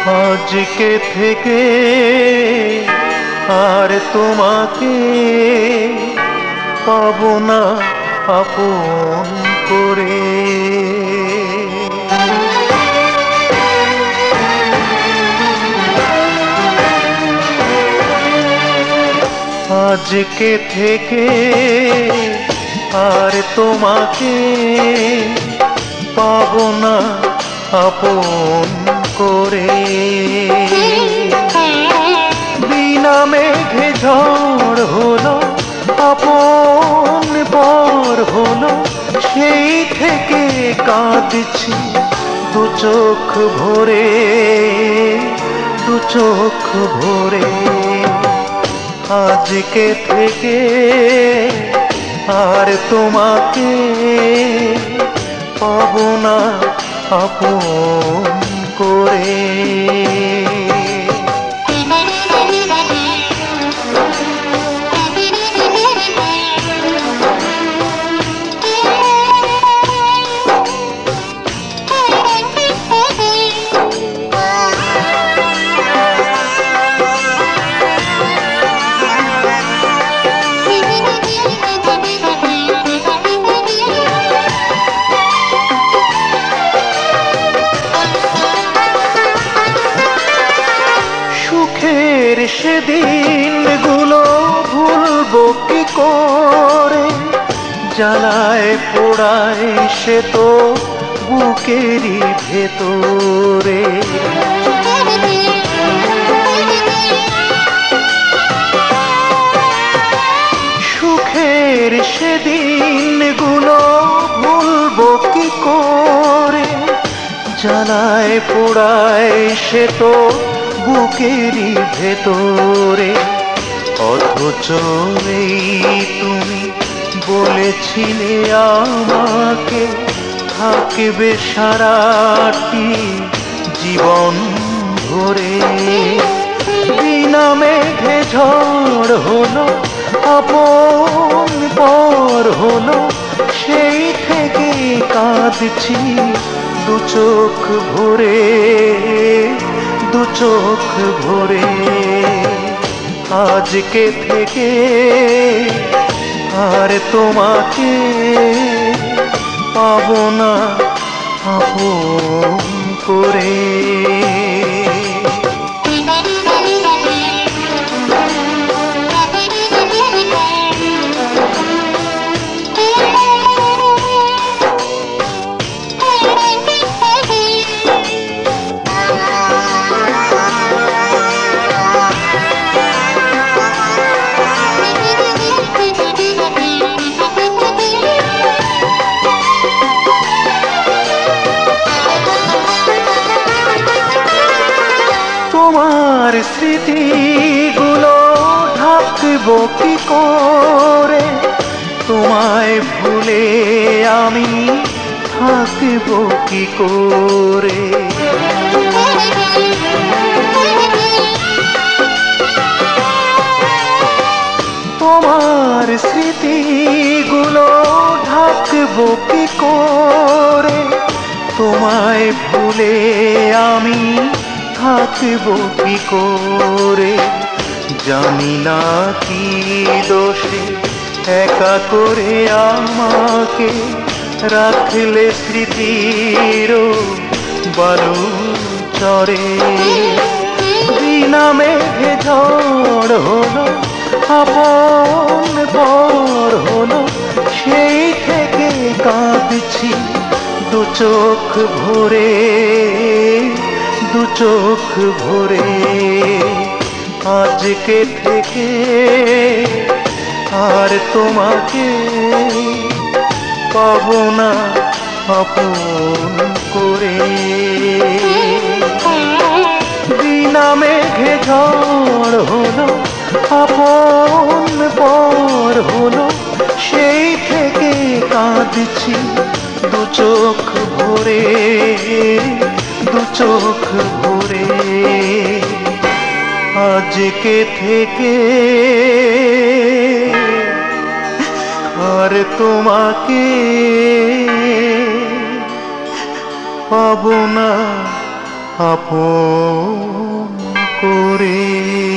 আজকে থেকে আর তোমাকে পাবো না আপন করে। আজকে থেকে আর তোমাকে পাবো না আপন করে। বিনা মেঘে ঝড় হলো, আপন পর হলো, সেই থেকে কাঁদছি দু চোখ ভরে, দু চোখ ভরে। আজকে থেকে আর তোমাকে পাবো না আপন করে। সুখের সেদিনগুলো ভুলবো কি করে, জ্বালায় পোড়ায় সে তো বুকেরই ভেতরে। সুখের সেদিনগুলো ভুলবো কি করে, জ্বালায় পোড়ায় সে তো বুকেরই ভেতরে। অথচ এই তুমি বলেছিলে আমাকে থাকবে সারাটি জীবন ধরে। বিনা মেঘে ঝড় হলো, আপন পর হলো, সেই থেকে কাঁদছি দু চোখ ভরে, দু চোখ ভরে। আজকে থেকে আর তোমাকে পাবো না আপন করে। তোমার স্মৃতিগুলো ঢাকবো কি করে, তোমায় ভুলে আমি থাকবো কি করে। তোমার স্মৃতিগুলো ঢাকবো কি করে, তোমায় ভুলে আমি থাকবো কি করে। জানি না কি দোষে একা করে আমাকে রাখলে স্মৃতির বালু চরে। বিনা মেঘে ঝড় হলো, আপন পর হলো, সেই থেকে কাঁদছি দু চোখ ভরে, দু চোখ ভরে। আজকে থেকে আর তোমাকে পাবো না আপন করে। বিনা মেঘে ঝড় হলো, আপন পর হলো, সেই থেকে কাঁদছি দু চোখ ভরে, দু চোখ ভরে। আজকে থেকে আর তোমাকে পাবো না আপন করে।